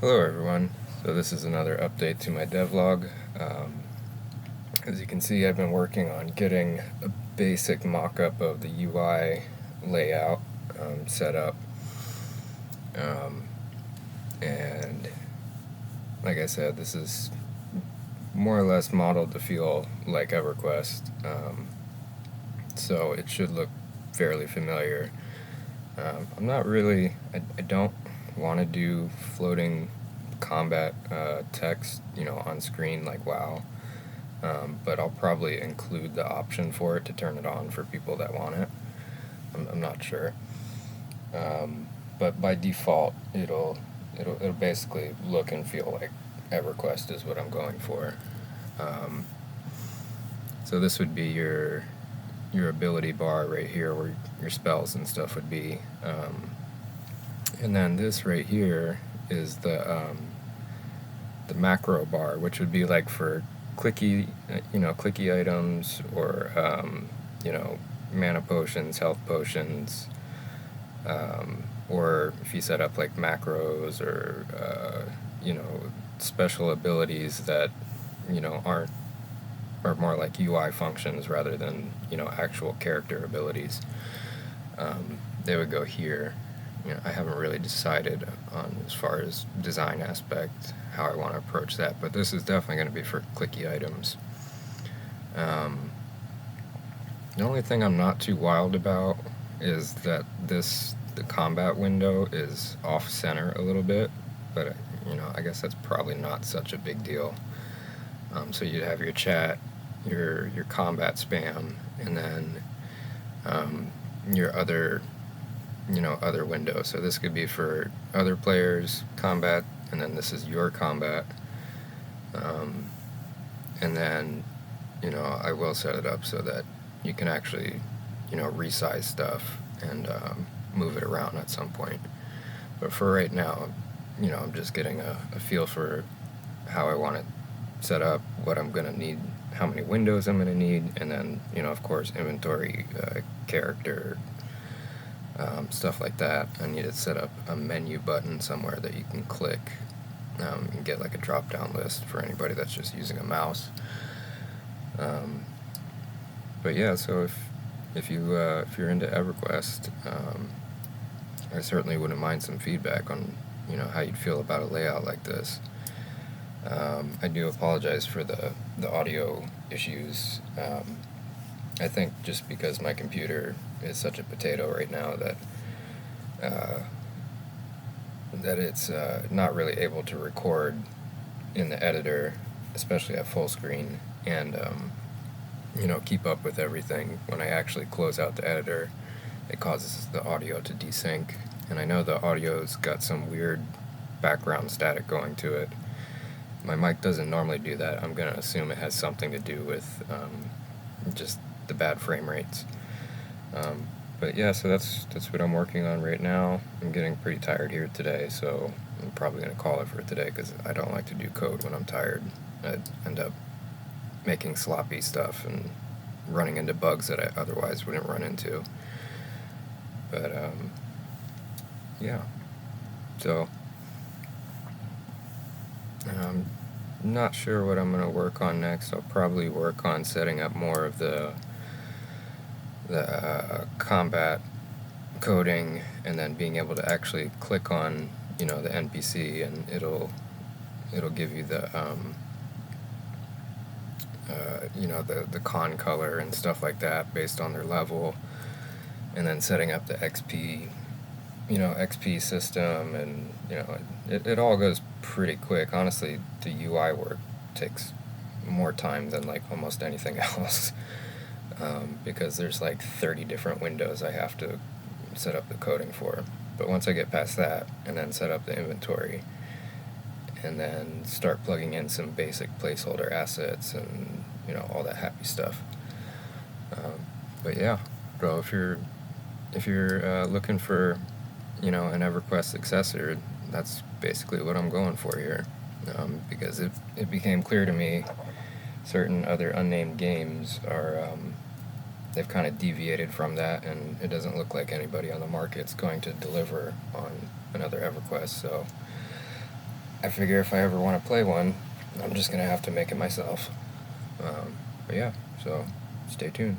Hello everyone. So this is another update to my devlog. As you can see, I've been working on getting a basic mock-up of the UI layout set up. And like I said, this is more or less modeled to feel like EverQuest. So it should look fairly familiar. I'm not really, I don't want to do floating combat text, on screen like WoW. But I'll probably include the option for it to turn it on for people that want it. I'm not sure. But by default, it'll basically look and feel like EverQuest is what I'm going for. So this would be your ability bar right here, where your spells and stuff would be. And then this right here is the macro bar, which would be like for clicky items, or mana potions, health potions, or if you set up like macros or special abilities that are more like UI functions rather than actual character abilities. They would go here. I haven't really decided on, as far as design aspect, how I want to approach that, but this is definitely going to be for clicky items. The only thing I'm not too wild about is that the combat window is off center a little bit, but I guess that's probably not such a big deal. So you'd have your chat, your combat spam, and then your other window. So this could be for other players' combat, and then this is your combat. And then I will set it up so that you can actually resize stuff and move it around at some point. But for right now, I'm just getting a feel for how I want it set up, what I'm going to need, how many windows I'm going to need, and then of course inventory, character, stuff like that. I need to set up a menu button somewhere that you can click and get like a drop down list for anybody that's just using a mouse. But yeah, so if you're into EverQuest, I certainly wouldn't mind some feedback on how you'd feel about a layout like this. I do apologize for the audio issues. I think just because my computer is such a potato right now that it's not really able to record in the editor, especially at full screen, and keep up with everything. When I actually close out the editor, it causes the audio to desync, and I know the audio's got some weird background static going to it. My mic doesn't normally do that. I'm going to assume it has something to do with just the bad frame rates. But yeah, so that's what I'm working on right now. I'm getting pretty tired here today, so I'm probably going to call it for today, because I don't like to do code when I'm tired. I end up making sloppy stuff and running into bugs that I otherwise wouldn't run into. But yeah, so I'm not sure what I'm going to work on next. I'll probably work on setting up more of the combat coding, and then being able to actually click on the NPC, and it'll give you the the con color and stuff like that based on their level, and then setting up the XP system, and it all goes pretty quick. Honestly, the UI work takes more time than like almost anything else. Because there's like 30 different windows I have to set up the coding for. But once I get past that, and then set up the inventory, and then start plugging in some basic placeholder assets and all that happy stuff. But yeah, bro, if you're looking for an EverQuest successor, that's basically what I'm going for here. Because it became clear to me certain other unnamed games are they've kind of deviated from that, and it doesn't look like anybody on the market's going to deliver on another EverQuest. So I figure if I ever want to play one, I'm just gonna have to make it myself. But yeah, so stay tuned.